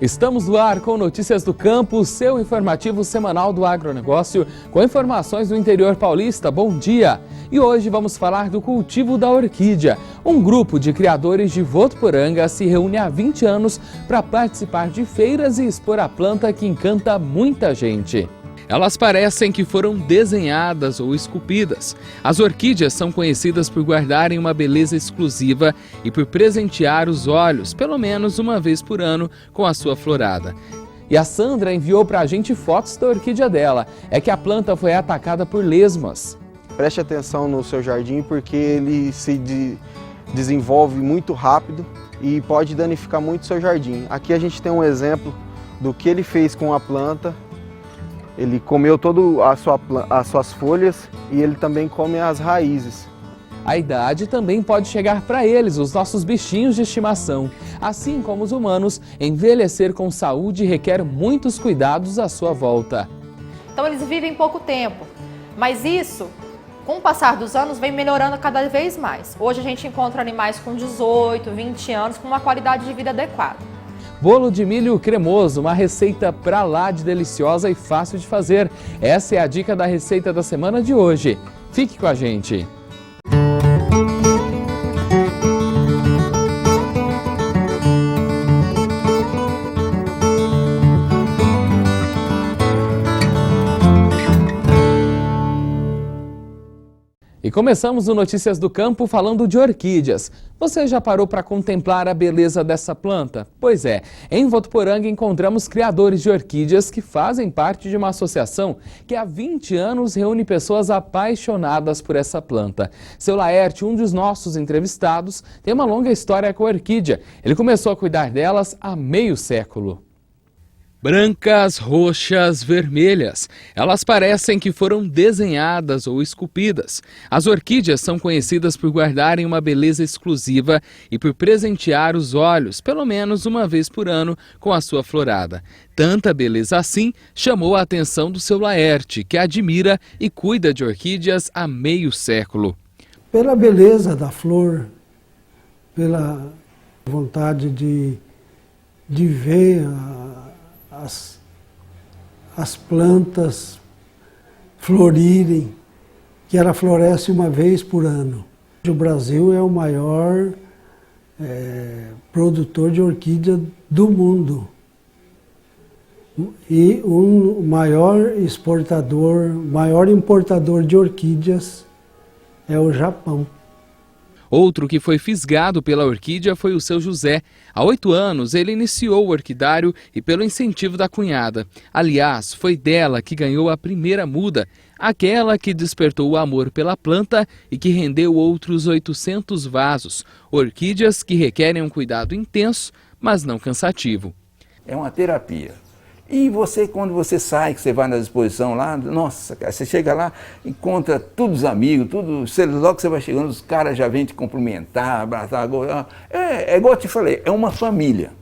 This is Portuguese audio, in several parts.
Estamos no ar com Notícias do Campo, seu informativo semanal do agronegócio, com informações do interior paulista. Bom dia! E hoje vamos falar do cultivo da orquídea. Um grupo de criadores de Votuporanga se reúne há 20 anos para participar de feiras e expor a planta que encanta muita gente. Elas parecem que foram desenhadas ou esculpidas. As orquídeas são conhecidas por guardarem uma beleza exclusiva e por presentear os olhos, pelo menos uma vez por ano, com a sua florada. E a Sandra enviou para a gente fotos da orquídea dela. É que a planta foi atacada por lesmas. Preste atenção no seu jardim porque ele se desenvolve muito rápido e pode danificar muito o seu jardim. Aqui a gente tem um exemplo do que ele fez com a planta. Ele comeu todas as suas folhas e ele também come as raízes. A idade também pode chegar para eles, os nossos bichinhos de estimação. Assim como os humanos, envelhecer com saúde requer muitos cuidados à sua volta. Então eles vivem pouco tempo, mas isso, com o passar dos anos, vem melhorando cada vez mais. Hoje a gente encontra animais com 18, 20 anos com uma qualidade de vida adequada. Bolo de milho cremoso, uma receita pra lá de deliciosa e fácil de fazer. Essa é a dica da receita da semana de hoje. Fique com a gente! E começamos o Notícias do Campo falando de orquídeas. Você já parou para contemplar a beleza dessa planta? Pois é, em Votuporanga encontramos criadores de orquídeas que fazem parte de uma associação que há 20 anos reúne pessoas apaixonadas por essa planta. Seu Laerte, um dos nossos entrevistados, tem uma longa história com a orquídea. Ele começou a cuidar delas há meio século. Brancas, roxas, vermelhas. Elas parecem que foram desenhadas ou esculpidas. As orquídeas são conhecidas por guardarem uma beleza exclusiva e por presentear os olhos, pelo menos uma vez por ano, com a sua florada. Tanta beleza assim chamou a atenção do seu Laerte, que admira e cuida de orquídeas há meio século. Pela beleza da flor, pela vontade de ver as plantas florirem, que ela floresce uma vez por ano. O Brasil é o maior produtor de orquídea do mundo e o maior importador de orquídeas é o Japão. Outro que foi fisgado pela orquídea foi o seu José. Há 8 anos ele iniciou o orquidário e pelo incentivo da cunhada. Aliás, foi dela que ganhou a primeira muda, aquela que despertou o amor pela planta e que rendeu outros 800 vasos. Orquídeas que requerem um cuidado intenso, mas não cansativo. É uma terapia. E você, quando você sai, que você vai na exposição lá, nossa, cara, você chega lá, encontra todos os amigos, logo que você vai chegando, os caras já vêm te cumprimentar, abraçar. É igual eu te falei, é uma família.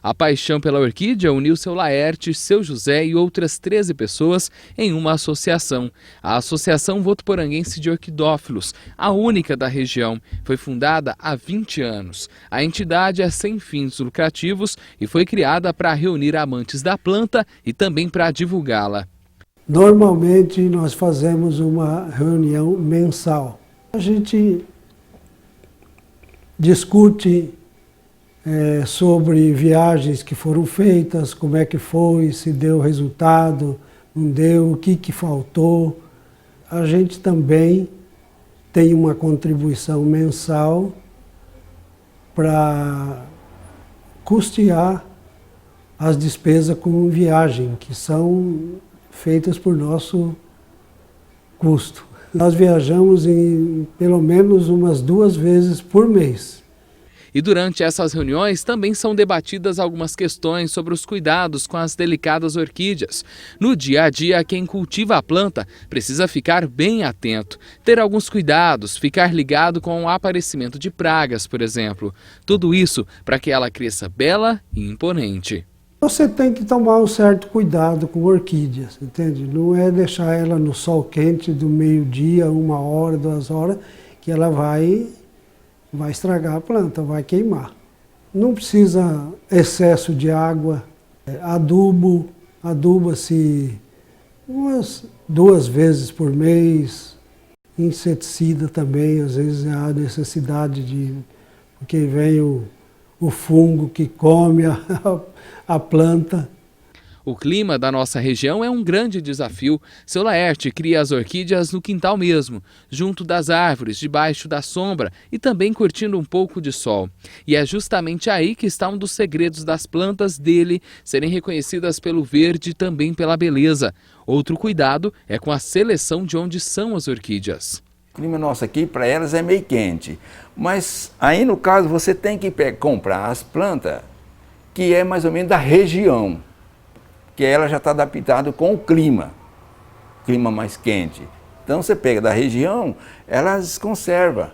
A paixão pela orquídea uniu seu Laerte, seu José e outras 13 pessoas em uma associação. A Associação Votuporanguense de Orquidófilos, a única da região, foi fundada há 20 anos. A entidade é sem fins lucrativos e foi criada para reunir amantes da planta e também para divulgá-la. Normalmente nós fazemos uma reunião mensal. A gente discute sobre viagens que foram feitas, como é que foi, se deu resultado, não deu, o que faltou. A gente também tem uma contribuição mensal para custear as despesas com viagem, que são feitas por nosso custo. Nós viajamos pelo menos umas 2 vezes por mês. E durante essas reuniões também são debatidas algumas questões sobre os cuidados com as delicadas orquídeas. No dia a dia, quem cultiva a planta precisa ficar bem atento, ter alguns cuidados, ficar ligado com o aparecimento de pragas, por exemplo. Tudo isso para que ela cresça bela e imponente. Você tem que tomar um certo cuidado com orquídeas, entende? Não é deixar ela no sol quente do meio-dia, 1 hora, 2 horas, que ela vai estragar a planta, vai queimar. Não precisa excesso de água, Aduba-se umas 2 vezes por mês, inseticida também, às vezes há necessidade porque vem o fungo que come a planta. O clima da nossa região é um grande desafio. Seu Laerte cria as orquídeas no quintal mesmo, junto das árvores, debaixo da sombra e também curtindo um pouco de sol. E é justamente aí que está um dos segredos das plantas dele serem reconhecidas pelo verde e também pela beleza. Outro cuidado é com a seleção de onde são as orquídeas. O clima nosso aqui, para elas, é meio quente. Mas aí, no caso, você tem que comprar as plantas que é mais ou menos da região, que ela já está adaptada com o clima mais quente. Então você pega da região, elas conserva.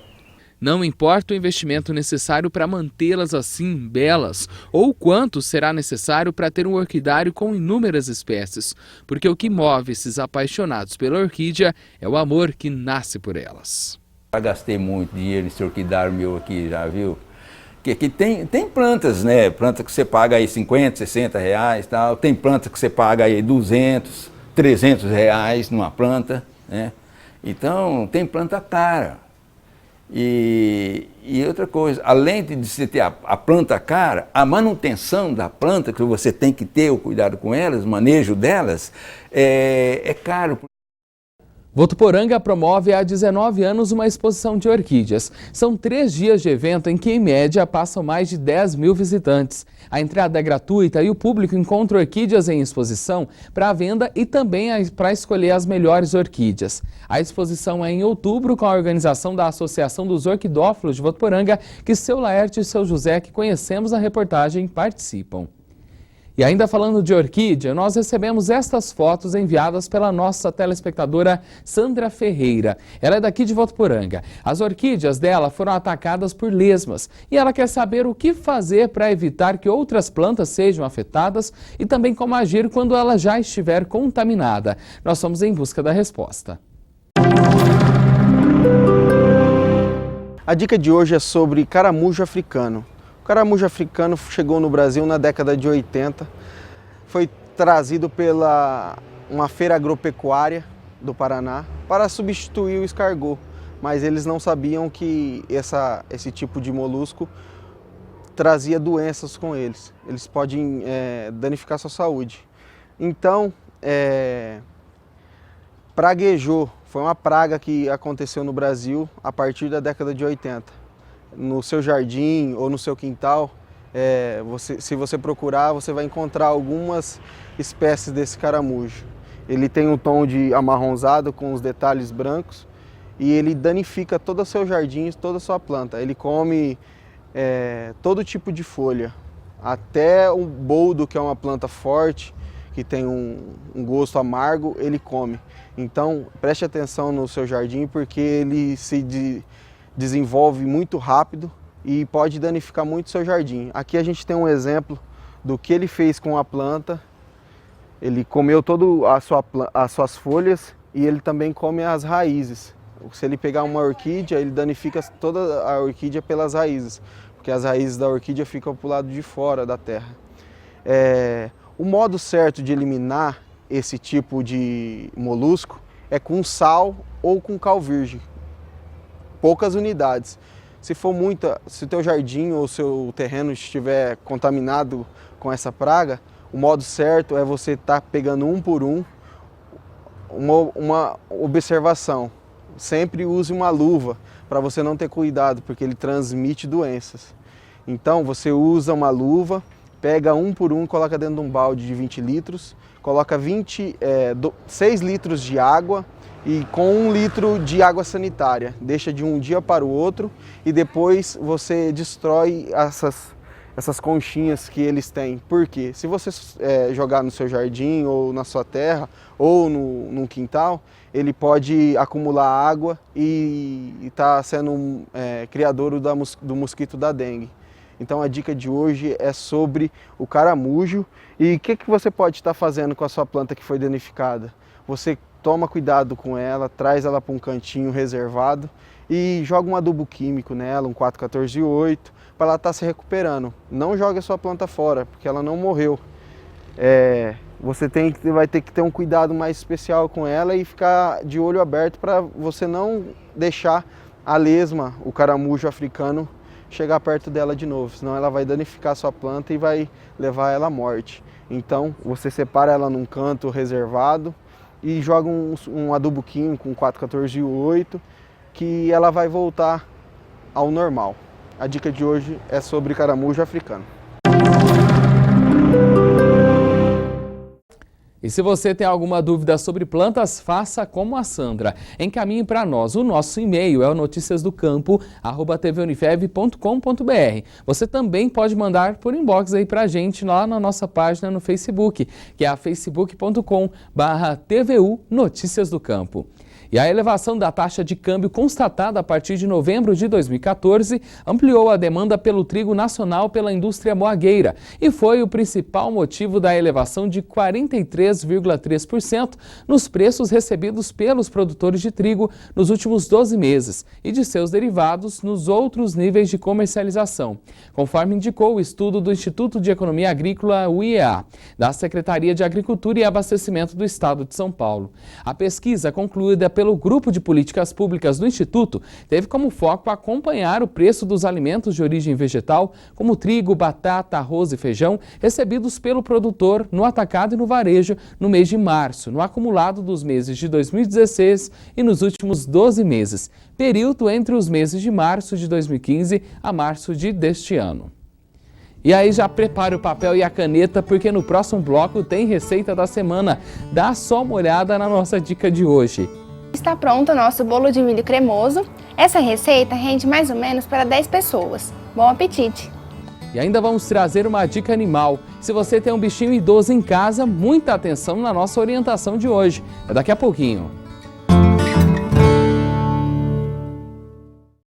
Não importa o investimento necessário para mantê-las assim belas, ou quanto será necessário para ter um orquidário com inúmeras espécies, porque o que move esses apaixonados pela orquídea é o amor que nasce por elas. Já gastei muito dinheiro nesse orquidário meu aqui, já viu? Que tem plantas, né? Planta que você paga aí 50, 60 reais, tal. Tem planta que você paga aí 200, 300 reais numa planta, né? Então, tem planta cara. E outra coisa, além de você ter a planta cara, a manutenção da planta, que você tem que ter o cuidado com elas, o manejo delas, é caro. Votuporanga promove há 19 anos uma exposição de orquídeas. São 3 dias de evento em que, em média, passam mais de 10 mil visitantes. A entrada é gratuita e o público encontra orquídeas em exposição para venda e também para escolher as melhores orquídeas. A exposição é em outubro com a organização da Associação dos Orquidófilos de Votuporanga, que seu Laerte e seu José, que conhecemos na reportagem, participam. E ainda falando de orquídea, nós recebemos estas fotos enviadas pela nossa telespectadora Sandra Ferreira. Ela é daqui de Votuporanga. As orquídeas dela foram atacadas por lesmas e ela quer saber o que fazer para evitar que outras plantas sejam afetadas e também como agir quando ela já estiver contaminada. Nós fomos em busca da resposta. A dica de hoje é sobre caramujo africano. O caramujo africano chegou no Brasil na década de 80, foi trazido pela uma feira agropecuária do Paraná para substituir o escargot, mas eles não sabiam que esse tipo de molusco trazia doenças com eles, eles podem danificar sua saúde. Então, praguejou, foi uma praga que aconteceu no Brasil a partir da década de 80. No seu jardim ou no seu quintal, se você procurar, você vai encontrar algumas espécies desse caramujo. Ele tem um tom de amarronzado com os detalhes brancos e ele danifica todo o seu jardim, toda a sua planta. Ele come todo tipo de folha, até o boldo, que é uma planta forte, que tem um gosto amargo, ele come. Então preste atenção no seu jardim, porque ele se desenvolve muito rápido e pode danificar muito o seu jardim. Aqui a gente tem um exemplo do que ele fez com a planta. Ele comeu todas as suas folhas e ele também come as raízes. Se ele pegar uma orquídea, ele danifica toda a orquídea pelas raízes, porque as raízes da orquídea ficam para o lado de fora da terra. O modo certo de eliminar esse tipo de molusco é com sal ou com cal virgem. Poucas unidades. Se for muita, se o teu jardim ou o seu terreno estiver contaminado com essa praga, o modo certo é você estar pegando um por um. Uma observação, sempre use uma luva para você não ter cuidado, porque ele transmite doenças. Então você usa uma luva, pega um por um, coloca dentro de um balde de 20 litros, coloca 6 litros de água, e com 1 litro de água sanitária, deixa de um dia para o outro e depois você destrói essas conchinhas que eles têm. Por quê? Se você jogar no seu jardim ou na sua terra ou no quintal, ele pode acumular água e está sendo criadouro do mosquito da dengue. Então a dica de hoje é sobre o caramujo. E o que você pode estar fazendo com a sua planta que foi danificada? Você toma cuidado com ela, traz ela para um cantinho reservado e joga um adubo químico nela, um 4,14,8, para ela estar se recuperando. Não jogue a sua planta fora, porque ela não morreu. você vai ter que ter um cuidado mais especial com ela e ficar de olho aberto para você não deixar a lesma, o caramujo africano, chegar perto dela de novo, senão ela vai danificar a sua planta e vai levar ela à morte. Então você separa ela num canto reservado e joga um adubo químico com 4,14,8, que ela vai voltar ao normal. A dica de hoje é sobre caramujo africano. E se você tem alguma dúvida sobre plantas, faça como a Sandra. Encaminhe para nós. O nosso e-mail é o noticiasdocampo@tvunifev.com.br. Você também pode mandar por inbox aí para a gente lá na nossa página no Facebook, que é a facebook.com/TVU Notícias do Campo. E a elevação da taxa de câmbio constatada a partir de novembro de 2014 ampliou a demanda pelo trigo nacional pela indústria moagueira e foi o principal motivo da elevação de 43,3% nos preços recebidos pelos produtores de trigo nos últimos 12 meses e de seus derivados nos outros níveis de comercialização, conforme indicou o estudo do Instituto de Economia Agrícola, o IEA, da Secretaria de Agricultura e Abastecimento do Estado de São Paulo. A pesquisa, concluída pelo Grupo de Políticas Públicas do Instituto, teve como foco acompanhar o preço dos alimentos de origem vegetal, como trigo, batata, arroz e feijão, recebidos pelo produtor no atacado e no varejo no mês de março, no acumulado dos meses de 2016 e nos últimos 12 meses, período entre os meses de março de 2015 a março deste ano. E aí já prepare o papel e a caneta, porque no próximo bloco tem receita da semana. Dá só uma olhada na nossa dica de hoje. Está pronto o nosso bolo de milho cremoso. Essa receita rende mais ou menos para 10 pessoas. Bom apetite! E ainda vamos trazer uma dica animal. Se você tem um bichinho idoso em casa, muita atenção na nossa orientação de hoje. É daqui a pouquinho.